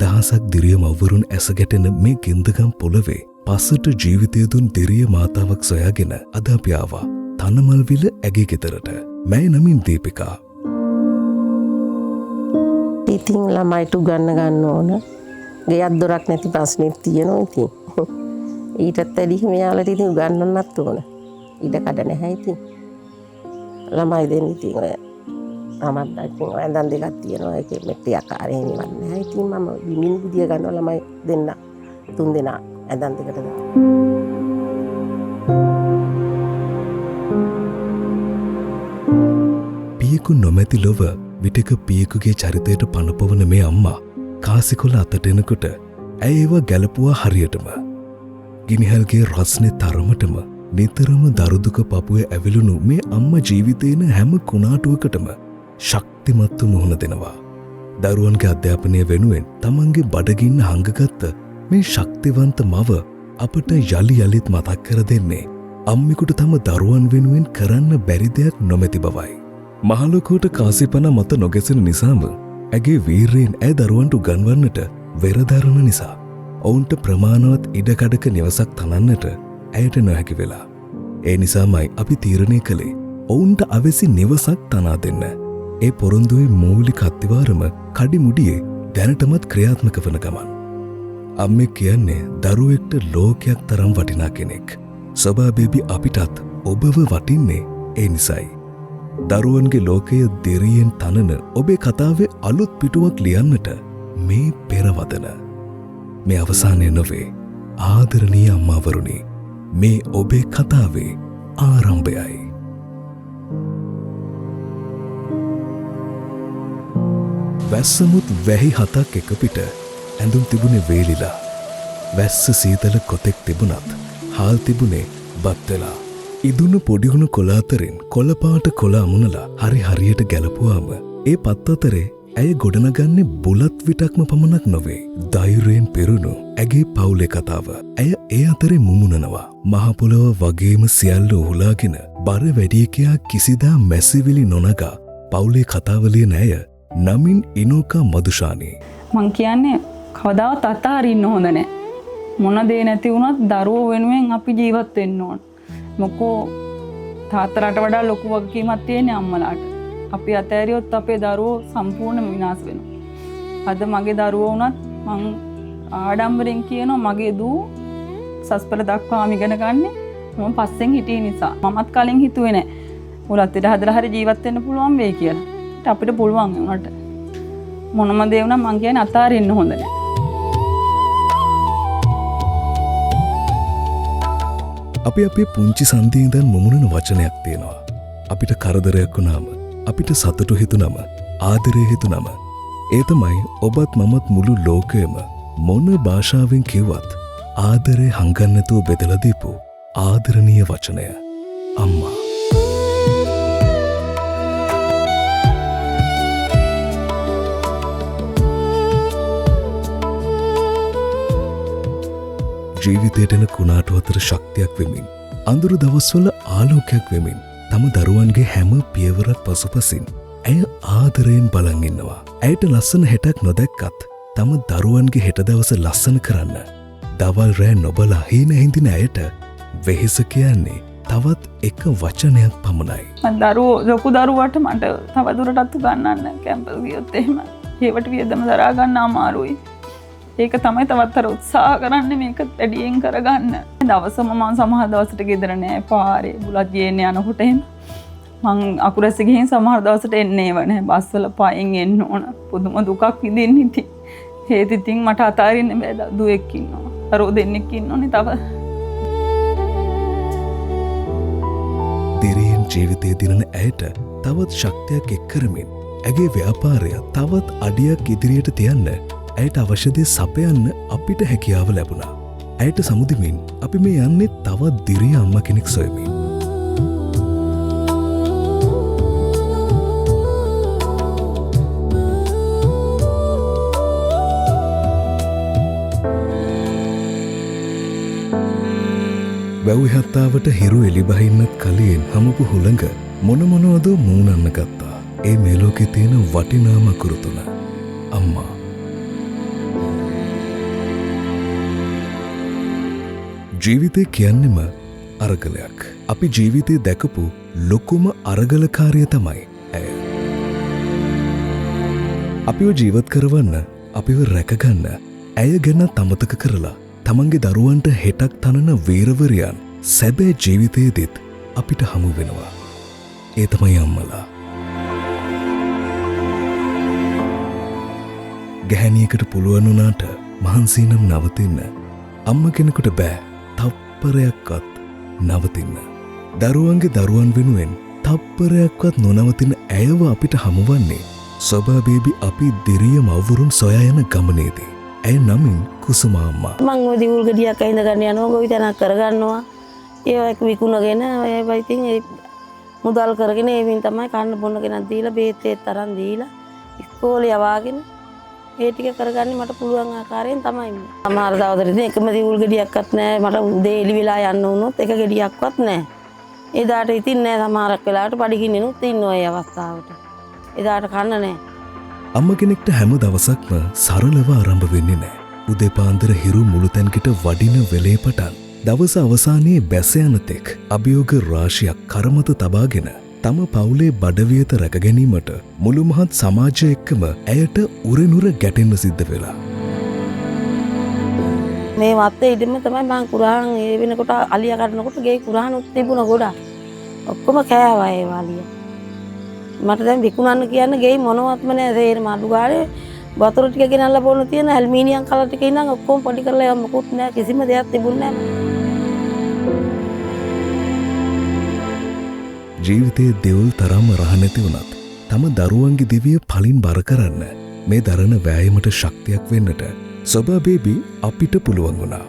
දහසක් දිරිය මව්වරුන් ඇස ගැටෙන මේ ගින්දගම් පොළවේ පස්සට ජීවිතය දුන් දිරිය මාතාවක් සොයාගෙන අද අපි ආවා තනමල්විල ඇගේ ගෙදරට. මෑ නමින් දීපිකා. ඉතින් ළමයිට ගන්න ඕන. ගෙයක් දොරක් නැති ප්‍රශ්නෙත් තියෙනවා ඉතින්. ඊටත් වැඩි මෙයාලට ඉතින් උගන්වන්නත් ඕන. ඉඩ කඩ නැහැ ඉතින්. ළමයි දෙන්න ඉතින් ඔය අමත් ඉතින් ඇඳන් දෙකක් තියෙනවා. ඒකේ මෙට්ටි ආකාරයෙන් ඉවන්න නැහැ. ඉතින් මම විමින් බුදිය ගන්නවා ළමයි දෙන්න. 3 දෙනා ඇඳන් දෙකට දාලා. පියෙකු නොමැති ලොව විටක පියෙකුගේ චරිතයට පනපවන මේ අම්මා කාසිකොල අතට එනකොට ඇය ඒවා ගැලපුවා හරියටම. ගිනිහල්ගේ රස්නේ තරමටම නිතරම දරුදුක පපුවේ ඇවිලුණු මේ අම්මා ජීවිතේන හැම කුණාටුවකටම ශක්තිමත්ව මුහුණ දෙනවා. දරුවන්ගේ අධ්‍යාපනය වෙනුවෙන් තමන්ගේ බඩගින්න හංගගත්ත මේ ශක්තිවන්ත මව අපට යලි යලිත් මතක් කර දෙන්නේ අම්මිකුට තම දරුවන් වෙනුවෙන් කරන්න බැරි දෙයක් නොමැති බවයි. මහලොකුවට කාසිපන මත නොගැසෙන නිසාම ඇගේ වීරයෙන් ඇය දරුවන්ට උගන්වන්නට වෙරදරන නිසා ඔවුන්ට ප්‍රමාණවත් ඉඩකඩක නිවසක් තනන්නට ඇයට නොහැකි වෙලා. ඒ නිසාමයි අපි තීරණය කළේ ඔවුන්ට අවැසි නිවසක් තනා දෙන්න. ඒ පොරොන්දුවේ මූලික අත්තිවාරම කඩිමුඩියේ දැනටමත් ක්‍රියාත්මක වන ගමන්. අම්මෙක් කියන්නේ දරුවෙක්ට ලෝකයක් තරම් වටිනා කෙනෙක්. ස්වභාවයෙන්ම අපිටත් ඔබව වටින්නේ ඒ නිසයි. දරුවන්ගේ ලෝකය දෙරියෙන් තනන ඔබේ කතාවේ අලුත් පිටුවක් ලියන්නට මේ පෙරවදන. මේ අවසානය නොවේ ආදරණීය අම්මාවරුනි, මේ ඔබේ කතාවේ ආරම්භයයි. වැස්සමුත් වැහි 7ක් එක පිට ඇඳුම් තිබුණේ වේලිලා. වැස්ස සීතල කොතෙක් තිබුණත් හාල් තිබුණේ බත් වෙලා. ඉදුණු පොඩිහුණු කොළ අතරින් කොළපාට කොළ අමුණලා හරි හරියට ගැලපුවාම ඒ පත් අතරේ ඇය ගොඩනගන්නේ බුලත් විටක්ම පමණක් නොවේ. ධෛර්යයෙන් පෙරුණු ඇගේ පවුලේ කතාව. ඇය ඒ අතරේ මුමුණනවා. මහ පොළොව වගේම සියල්ල උහුලාගෙන බර වැඩියකයා කිසිදා මැසිවිලි නොනගා පවුලේ කතාවලිය නෑය නමින් ඉනෝකා මදුෂානී. මං කියන්නේ කවදාවත් අතහරින්න හොඳ නෑ. මොන දේ නැති වුණත් දරුවෝ වෙනුවෙන් අපි ජීවත් වෙන්න ඕන. මොකෝ තාත්තලාට වඩා ලොකු වගකීමක් තියෙන අම්මලාට. අපි අතෑරියොත් අපේ දරුවෝ සම්පූර්ණයෙන්ම විනාශ වෙනවා. අද මගේ දරුවෝ වුණත් මං ආඩම්බරෙන් කියනවා මගේ දූ සස්පල දක්වාම ඉගෙන ගන්නේ මම පස්සෙන් හිටිය නිසා. මමත් කලින් හිතුවේ නෑ උලත් ඉඳ හදලා හරි ජීවත් වෙන්න පුළුවන් වෙයි කියලා. අපිට පුළුවන් වුණාට මොනම දේ වුණා මං කියන්නේ අතාරින්න හොඳ නෑ. අපි අපේ පුංචි සන්ධියේ ඉඳන් මුමුණන වචනයක් තියෙනවා. අපිට කරදරයක් වුණාම, අපිට සතුටු හිතුනම, ආදරය හිතුනම ඒ තමයි ඔබත් මමත් මුළු ලෝකයම මොන භාෂාවෙන් කිව්වත් ආදරේ හංගන්න නැතුව බෙදලා දීපු ආදරණීය වචනය අම්මා. ජීවිතයට එන කුණාටු අතර ශක්තියක් වෙමින්, අඳුරු දවස්වල ආලෝකයක් වෙමින් තම දරුවන්ගේ හැම පියවරක් පසුපසින් ඇය ආදරයෙන් බලන් ඉන්නවා. ඇයට ලස්සන හෙටක් නොදැක්කත් තම දරුවන්ගේ හෙට දවස ලස්සන කරන්න දවල් රෑ නොබලා හීන හින්දින ඇයට වෙහෙස කියන්නේ තවත් එක වචනයක් පමණයි. දරුවෝ ලොකු දරුවට මට තව දුරටත් උගන්වන්න කැම්පස් ගියොත් එහෙම ඒවට වියදම දරා ගන්න අමාරුයි. ඒක තමයි තවත් අර උත්සාහ කරන්නේ මේක වැඩියෙන් කරගන්න. දවසම මම සමහර දවසට ගෙදර නෑ පාරේ බුලත් ගේන්න යනකොට එහෙම මං අකුරැස්ස ගිහින් සමහර දවසට එන්නේව නෑ. බස් වල පයින් එන්න ඕන. පුදුම දුකක් විඳින්න ඉතින්. ඒත් ඉතින් මට අතාරින්න බෑ. දුවෙක් ඉන්නවා. දරුවෝ දෙන්නෙක් ඉන්නෝනේ තව. දිරියෙන් ජීවිතය දිනන ඇයට තවත් ශක්තියක් එක් කරමින් ඇගේ ව්‍යාපාරය තවත් අඩියක් ඉදිරියට තියන්න ඇයට අවශ්‍ය දේ සපයන්න අපිට හැකියාව ලැබුණා. ඇයට සමුදෙමින් අපි මේ යන්නේ තවත් දිරිය අම්මා කෙනෙක් සොයමින්. වැව්හත්තාවට හිරු එලිබහින්නත් කලින් හමුපු හුළඟ මොනවද මූණන්න ගත්තා. ඒ මේ ලෝකේ තියෙන වටිනාම අකුරු තුන අම්මා. ජීවිතය කියන්නෙම අරගලයක්. අපි ජීවිතය දැකපු ලොකුම අරගලකාරය තමයි ඇය. අපිව ජීවත් කරවන්න, අපිව රැකගන්න ඇය ගැන අමතක කරලා තමන්ගේ දරුවන්ට හෙටක් තනන වීරවරයන් සැබෑ ජීවිතයේදීත් අපිට හමු වෙනවා. ඒ තමයි අම්මලා. ගැහැණියකට පුළුවන් වුණාට මහන්සිනම් නවතින්න අම්ම කෙනෙකුට බෑ තප්පරයක්වත් නවතින්න. දරුවන්ගේ දරුවන් වෙනුවෙන් තප්පරයක්වත් නොනවතින ඇයව අපිට හමුවන්නේ ස්වභාවේබි අපි දිරිය මව්වරුන් සොයා යන ගමනේදී. ඇය නමින් කුසුමා අම්මා. මං ඔය දිවුල් ගෙඩියක් අයිඳ ගන්න යනවා ගොවිතැනක් කරගන්නවා. ඒක විකුණගෙන ඒ වයිතින් ඒ මුදල් කරගෙන ඒවින් තමයි කන්න බොන්න ගෙනත් දීලා බේත් ඒත් තරම් දීලා ඉස්කෝලේ යවාගෙන ඒ ටික කරගන්නේ මට පුළුවන් ආකාරයෙන් තමයි. සමහර දවසට ඉතින් එකම දිවුල් ගෙඩියක්වත් නැහැ. මට උදේ එළි වෙලා යන්න වුණොත් එක ගෙඩියක්වත් නැහැ. එදාට ඉතින් නැහැ සමහරක් වෙලාවට පඩිගින්නෙනුත් ඉන්නවා ඒ අවස්ථාවට. එදාට කන්න නැහැ. අම්ම කෙනෙක්ට හැම දවසක්ම සරලව ආරම්භ වෙන්නේ නැහැ. උදේ පාන්දර හිරු මුළුතැන්කිට වඩින වෙලේ පටන් දවස අවසානයේ බැස යන තෙක් අභියෝග රාශියක් කරමත තබාගෙන තම පවුලේ බඩවියත රැක ගැනීමට මුළු මහත් සමාජය එක්කම ඇයට උරෙනුර ගැටෙන්න සිද්ධ වෙලා. මේ වත්තේ ඉදෙම තමයි මං කුරාන් ඒ වෙනකොට අලිය කඩනකොට ගේ කුරානුත් තිබුණ ගොඩක්. ඔක්කොම කෑවා ඒ වාලිය. මට දැන් විකුණන්න කියන්න ගෙයි මොනවත්ම නැහැ. තේරෙම අඩු ගානේ වතුර ටික ගෙනල්ලා බොන්න තියෙන ඇල්මීනියම් කලර් ටික ඉඳන් ඔක්කොම පොඩි කරලා ඒවා මොකුත් නැහැ. කිසිම දෙයක් තිබුණේ නැහැ. ජීවිතයේ දෙවල් තරම් රහ නැති වුණත් තම දරුවන්ගේ දිවිය පලින් බර කරන්න මේ දරන වෑයමට ශක්තියක් වෙන්නට සොබා බේබි අපිට පුළුවන් වුණා.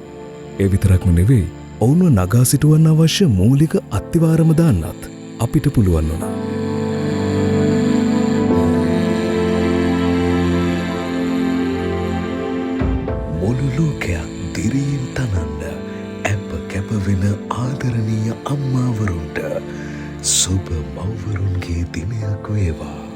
ඒ විතරක්ම නෙවෙයි ඔවුන්ව නගා සිටුවන්න අවශ්‍ය මූලික අත්තිවාරම දාන්නත් අපිට පුළුවන් වුණා. මුළු ලෝකයක් දිරියෙන් තනන්න ඇප කැප වෙන ආදරණීය අම්මාවරුන්ට සුබ මව්වරුන්ගේ දිනයක් වේවා.